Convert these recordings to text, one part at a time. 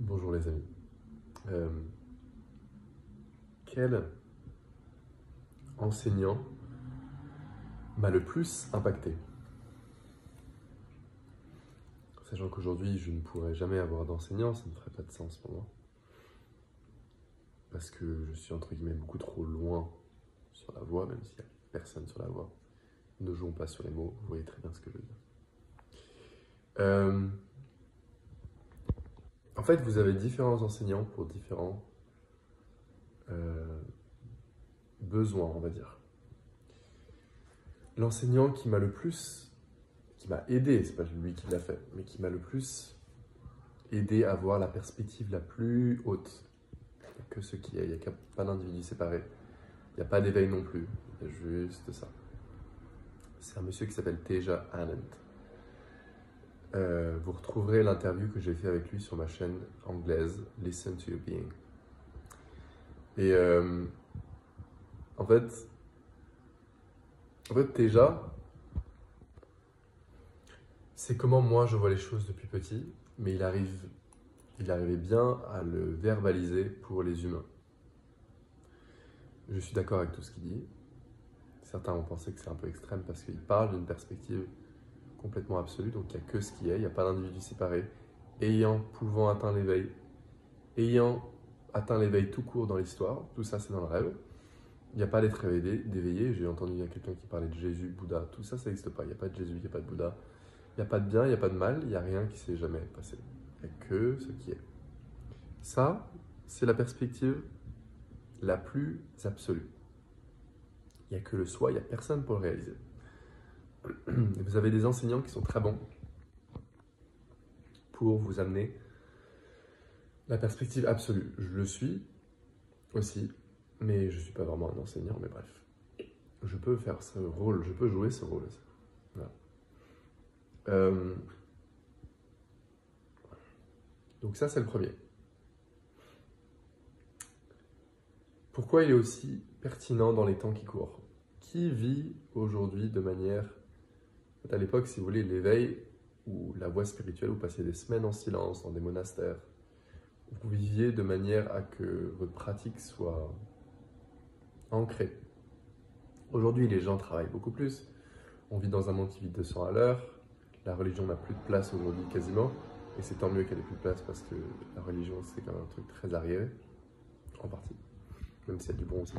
Bonjour les amis. Euh, Quel enseignant m'a le plus impacté? Sachant qu'aujourd'hui je ne pourrais jamais avoir d'enseignant, ça ne ferait pas de sens pour moi. Parce que je suis entre guillemets beaucoup trop loin sur la voie, même s'il n'y a personne sur la voie. Ne jouons pas sur les mots, vous voyez très bien ce que je veux dire. Euh, En fait, vous avez différents enseignants pour différents euh, besoins, on va dire. L'enseignant qui m'a le plus, qui m'a aidé, c'est pas lui qui l'a fait, mais qui m'a le plus aidé à voir la perspective la plus haute que ce qui est. Il n'y a pas d'individu séparé, il n'y a pas d'éveil non plus, il y a juste ça. C'est un monsieur qui s'appelle Teja Anand. Vous retrouverez l'interview que j'ai fait avec lui sur ma chaîne anglaise Listen to Your Being. Et en fait, Teja, c'est comment moi je vois les choses depuis petit, mais il arrivait bien à le verbaliser pour les humains. Je suis d'accord avec tout ce qu'il dit. Certains vont penser que c'est un peu extrême parce qu'il parle d'une perspective complètement absolue, donc il n'y a que ce qui est, il n'y a pas d'individu séparé, pouvant atteindre l'éveil, ayant atteint l'éveil tout court dans l'histoire, tout ça c'est dans le rêve. Il n'y a pas d'être d'éveillé, j'ai entendu quelqu'un qui parlait de Jésus, Bouddha, tout ça ça n'existe pas, il n'y a pas de Jésus, il n'y a pas de Bouddha, il n'y a pas de bien, il n'y a pas de mal, il n'y a rien qui s'est jamais passé, il n'y a que ce qui est. Ça, c'est la perspective la plus absolue. Il n'y a que le soi, il n'y a personne pour le réaliser. Vous avez des enseignants qui sont très bons pour vous amener la perspective absolue. Je le suis aussi, mais je ne suis pas vraiment un enseignant, mais bref. Je peux faire ce rôle, je peux jouer ce rôle aussi. Voilà. Donc ça, c'est le premier. Pourquoi il est aussi pertinent dans les temps qui courent? Qui vit aujourd'hui de manière... À l'époque, si vous voulez, l'éveil ou la voie spirituelle, vous passiez des semaines en silence dans des monastères. Vous viviez de manière à que votre pratique soit ancrée. Aujourd'hui, les gens travaillent beaucoup plus. On vit dans un monde qui vit 200 à l'heure. La religion n'a plus de place aujourd'hui quasiment. Et c'est tant mieux qu'elle ait plus de place parce que la religion, c'est quand même un truc très arriéré, en partie. Même s'il y a du bon aussi.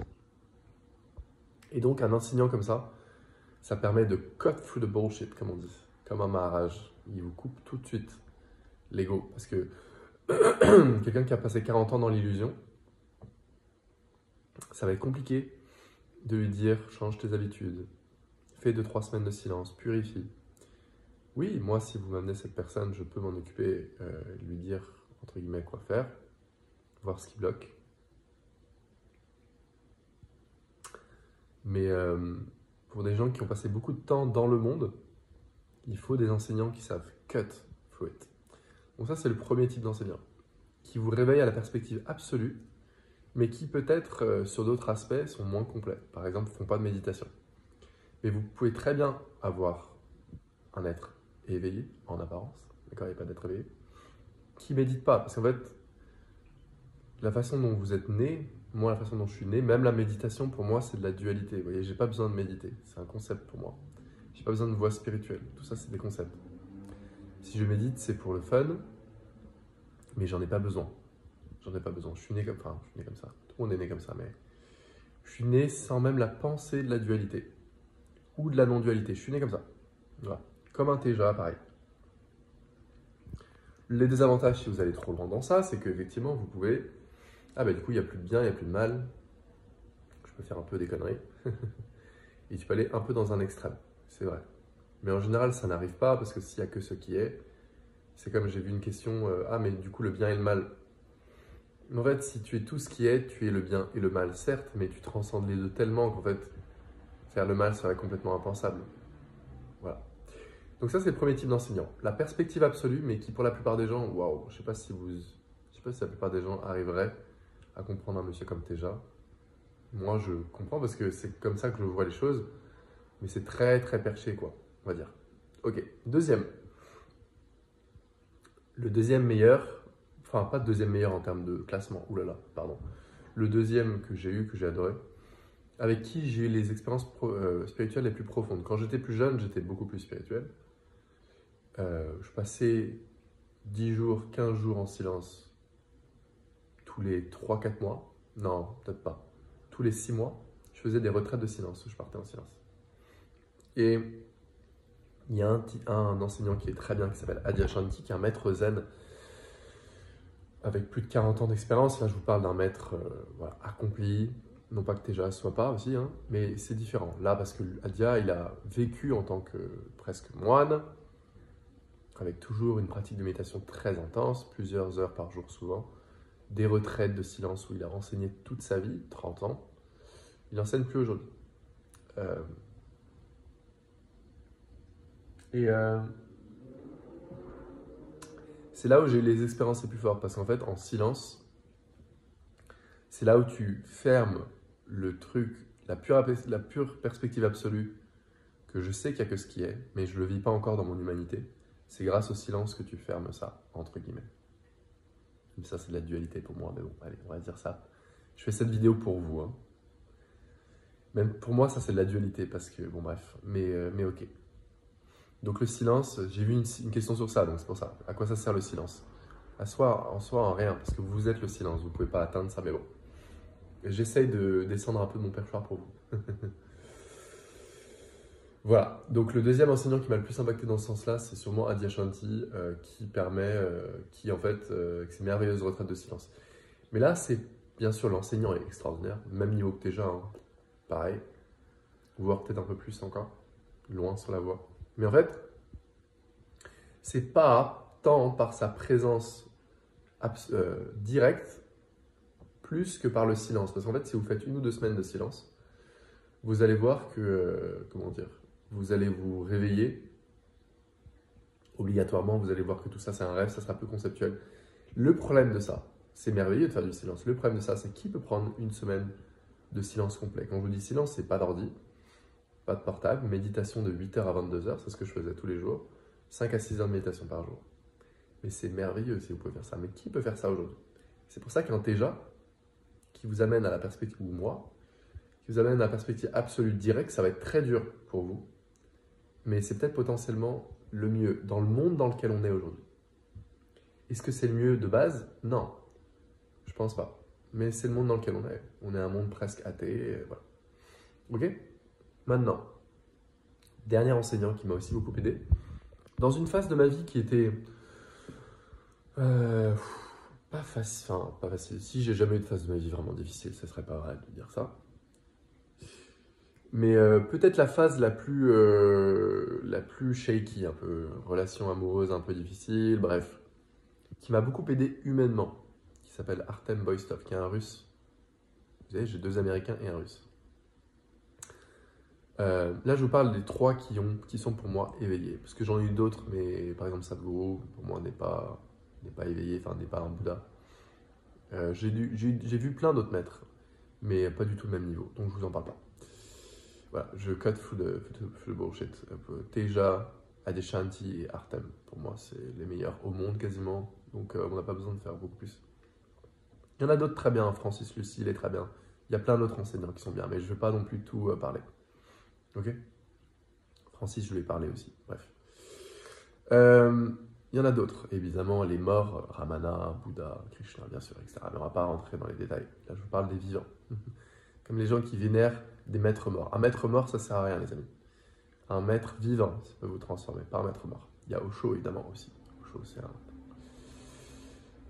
Et donc, un enseignant comme ça permet de cut through the bullshit, comme on dit. Comme un maharaj. Il vous coupe tout de suite l'ego. Parce que quelqu'un qui a passé 40 ans dans l'illusion, ça va être compliqué de lui dire change tes habitudes, fais 2-3 semaines de silence, purifie. Oui, moi, si vous m'amenez cette personne, je peux m'en occuper, lui dire, entre guillemets, quoi faire, voir ce qui bloque. Mais pour des gens qui ont passé beaucoup de temps dans le monde, il faut des enseignants qui savent cut through it. Donc ça, c'est le premier type d'enseignant, qui vous réveille à la perspective absolue, mais qui peut-être, sur d'autres aspects, sont moins complets. Par exemple, ne font pas de méditation. Mais vous pouvez très bien avoir un être éveillé, en apparence, d'accord, il n'y a pas d'être éveillé, qui médite pas. Parce qu'en fait, la façon dont vous êtes né, moi, la façon dont je suis né, même la méditation, pour moi, c'est de la dualité. Vous voyez, j'ai pas besoin de méditer. C'est un concept pour moi. J'ai pas besoin de voie spirituelle. Tout ça, c'est des concepts. Si je médite, c'est pour le fun, mais j'en ai pas besoin. J'en ai pas besoin. Je suis né comme ça. Tout le monde est né comme ça, mais je suis né sans même la pensée de la dualité ou de la non-dualité. Je suis né comme ça. Voilà. Comme un Teja, pareil. Les désavantages, si vous allez trop loin dans ça, c'est qu'effectivement, vous pouvez... Ah bah du coup, il n'y a plus de bien, il n'y a plus de mal. Je peux faire un peu des conneries. Et tu peux aller un peu dans un extrême, c'est vrai. Mais en général, ça n'arrive pas parce que s'il n'y a que ce qui est, c'est comme j'ai vu une question, ah mais du coup le bien et le mal. Mais en fait, si tu es tout ce qui est, tu es le bien et le mal, certes, mais tu transcendes les deux tellement qu'en fait, faire le mal serait complètement impensable. Voilà. Donc ça, c'est le premier type d'enseignant. La perspective absolue, mais qui pour la plupart des gens, waouh, je sais pas si la plupart des gens arriveraient à comprendre un monsieur comme Teja. Moi, je comprends parce que c'est comme ça que je vois les choses, mais c'est très très perché, quoi, on va dire. Ok, deuxième. Le deuxième meilleur, enfin pas deuxième meilleur en termes de classement, oulala, pardon. Le deuxième que j'ai eu, que j'ai adoré, avec qui j'ai eu les expériences spirituelles les plus profondes. Quand j'étais plus jeune, j'étais beaucoup plus spirituel. Je passais 10 jours, 15 jours en silence tous les 3-4 mois. Non, peut-être pas. Tous les 6 mois, je faisais des retraites de silence où je partais en silence. Et il y a un enseignant qui est très bien, qui s'appelle Adyashanti, qui est un maître zen avec plus de 40 ans d'expérience. Là, je vous parle d'un maître voilà, accompli. Non pas que Teja soit pas aussi, hein, mais c'est différent. Là, parce que Adya, il a vécu en tant que presque moine, avec toujours une pratique de méditation très intense, plusieurs heures par jour souvent, des retraites de silence où il a enseigné toute sa vie, 30 ans. Il n'enseigne plus aujourd'hui. C'est là où j'ai eu les expériences les plus fortes, parce qu'en fait, en silence, c'est là où tu fermes le truc, la pure perspective absolue, que je sais qu'il n'y a que ce qui est, mais je ne le vis pas encore dans mon humanité. C'est grâce au silence que tu fermes ça, entre guillemets. Mais ça, c'est de la dualité pour moi, mais bon, allez, on va dire ça. Je fais cette vidéo pour vous. Hein. Même pour moi, ça, c'est de la dualité, parce que, bon, bref, mais ok. Donc le silence, j'ai vu une question sur ça, donc c'est pour ça. À quoi ça sert le silence? En soi, en rien, parce que vous êtes le silence, vous ne pouvez pas atteindre ça, mais bon. J'essaye de descendre un peu de mon perchoir pour vous. Voilà, donc le deuxième enseignant qui m'a le plus impacté dans ce sens-là, c'est sûrement Adyashanti, qui permet, qui en fait, avec ses merveilleuses retraites de silence. Mais là, c'est bien sûr, l'enseignant est extraordinaire, même niveau que déjà, hein, pareil, voire peut-être un peu plus encore, loin sur la voie. Mais en fait, c'est pas tant par sa présence directe, plus que par le silence. Parce qu'en fait, si vous faites 1 ou 2 semaines de silence, vous allez voir que, comment dire, vous allez vous réveiller. Obligatoirement, vous allez voir que tout ça, c'est un rêve, ça sera plus conceptuel. Le problème de ça, c'est merveilleux de faire du silence. Le problème de ça, c'est qui peut prendre 1 semaine de silence complet. Quand je vous dis silence, c'est pas d'ordi, pas de portable, méditation de 8h à 22h, c'est ce que je faisais tous les jours. 5 à 6 heures de méditation par jour. Mais c'est merveilleux si vous pouvez faire ça. Mais qui peut faire ça aujourd'hui? C'est pour ça qu'un Teja, qui vous amène à la perspective, ou moi, qui vous amène à la perspective absolue directe, ça va être très dur pour vous. Mais c'est peut-être potentiellement le mieux dans le monde dans lequel on est aujourd'hui. Est-ce que c'est le mieux de base? Non, je pense pas. Mais c'est le monde dans lequel on est. On est un monde presque athée. Voilà. Ok? Maintenant, dernier enseignant qui m'a aussi beaucoup aidé. Dans une phase de ma vie qui était pas facile. Enfin, pas facile. Si j'ai jamais eu de phase de ma vie vraiment difficile, ça serait pas vrai de dire ça. Mais peut-être la phase la plus shaky, un peu relation amoureuse un peu difficile, bref, qui m'a beaucoup aidé humainement, qui s'appelle Artem Boystov, qui est un russe. Vous savez, j'ai 2 Américains et un russe. Là, je vous parle des 3 qui sont pour moi éveillés, parce que j'en ai eu d'autres, mais par exemple Sadhguru, pour moi, n'est pas éveillé, enfin n'est pas un Bouddha. J'ai vu plein d'autres maîtres, mais pas du tout le même niveau, donc je vous en parle pas. Voilà, je cut through the bullshit. Teja, Adyashanti et Artem, pour moi, c'est les meilleurs au monde quasiment. Donc, on n'a pas besoin de faire beaucoup plus. Il y en a d'autres très bien. Francis Lucille est très bien. Il y a plein d'autres enseignants qui sont bien, mais je ne vais pas non plus tout parler. Ok? Francis, je lui ai parlé aussi. Bref. Il y en a d'autres, évidemment, les morts, Ramana, Bouddha, Krishna, bien sûr, etc. Mais on ne va pas rentrer dans les détails. Là, je vous parle des vivants. Comme les gens qui vénèrent des maîtres morts. Un maître mort, ça sert à rien, les amis. Un maître vivant, ça peut vous transformer, pas un maître mort. Il y a Osho, évidemment, aussi. Osho, c'est un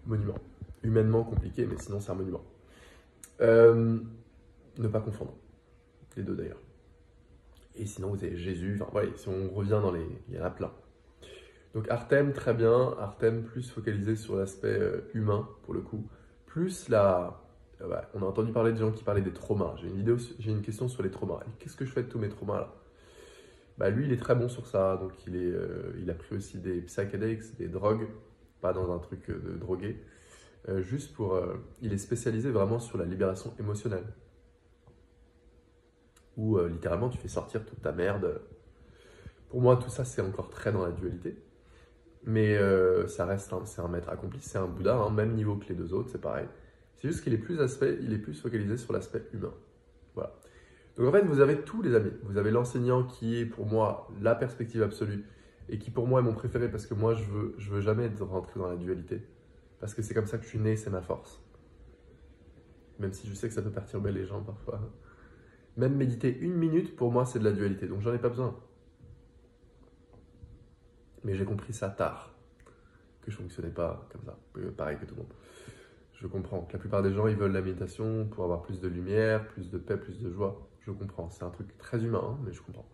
monument. Humainement compliqué, mais sinon, c'est un monument. Ne pas confondre. Les deux, d'ailleurs. Et sinon, vous avez Jésus. Enfin, voilà, si on revient dans les... Il y en a plein. Donc, Artem, très bien. Artem, plus focalisé sur l'aspect humain, pour le coup. Plus la... on a entendu parler de gens qui parlaient des traumas. J'ai une question sur les traumas. Qu'est-ce que je fais de tous mes traumas là? Lui, il est très bon sur ça. Donc, il a pris aussi des psychedelics, des drogues, pas dans un truc de drogué. Juste pour... il est spécialisé vraiment sur la libération émotionnelle. Où littéralement, tu fais sortir toute ta merde. Pour moi, tout ça, c'est encore très dans la dualité. Mais ça reste, c'est un maître accompli, c'est un Bouddha, hein, même niveau que les deux autres, c'est pareil. C'est juste qu'il est plus focalisé sur l'aspect humain. Voilà. Donc en fait, vous avez tous les amis. Vous avez l'enseignant qui est pour moi la perspective absolue et qui pour moi est mon préféré parce que moi je veux jamais rentrer dans la dualité. Parce que c'est comme ça que je suis né, c'est ma force. Même si je sais que ça peut perturber les gens parfois. Même méditer 1 minute, pour moi, c'est de la dualité. Donc j'en ai pas besoin. Mais j'ai compris ça tard. Que je fonctionnais pas comme ça. Pareil que tout le monde. Je comprends que la plupart des gens, ils veulent la méditation pour avoir plus de lumière, plus de paix, plus de joie. Je comprends. C'est un truc très humain, hein, mais je comprends.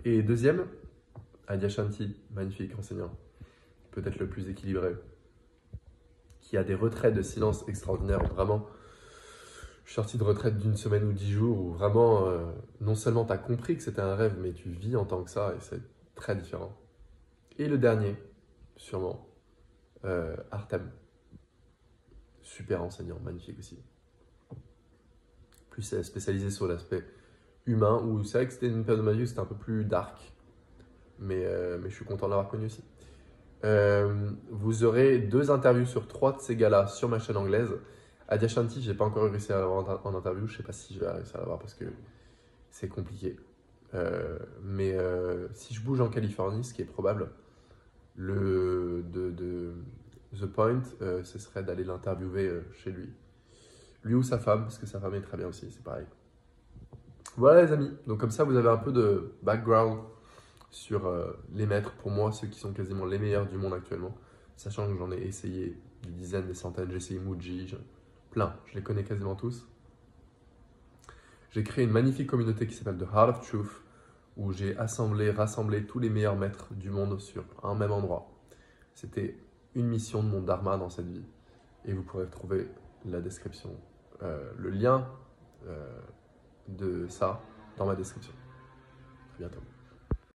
Et deuxième, Adyashanti, magnifique enseignant. Peut-être le plus équilibré. Qui a des retraites de silence extraordinaires. Vraiment, je suis sorti de retraite d'1 semaine ou 10 jours où vraiment, non seulement tu as compris que c'était un rêve, mais tu vis en tant que ça et c'est très différent. Et le dernier, sûrement, Artem. Super enseignant, magnifique aussi. Plus spécialisé sur l'aspect humain, où c'est vrai que c'était une période de ma vie où c'était un peu plus dark, mais je suis content de l'avoir connu aussi. Vous aurez 2 interviews sur 3 de ces gars-là sur ma chaîne anglaise. Adyashanti, j'ai pas encore réussi à l'avoir en interview, je sais pas si je vais réussir à l'avoir parce que c'est compliqué. Mais si je bouge en Californie, ce qui est probable, The Point, ce serait d'aller l'interviewer chez lui. Lui ou sa femme, parce que sa femme est très bien aussi, c'est pareil. Voilà les amis, donc comme ça vous avez un peu de background sur les maîtres, pour moi, ceux qui sont quasiment les meilleurs du monde actuellement, sachant que j'en ai essayé des dizaines, des centaines, j'ai essayé Muji, plein, je les connais quasiment tous. J'ai créé une magnifique communauté qui s'appelle The Heart of Truth, où j'ai rassemblé tous les meilleurs maîtres du monde sur un même endroit. C'était une mission de mon dharma dans cette vie. Et vous pourrez trouver la description, le lien de ça dans ma description. À bientôt.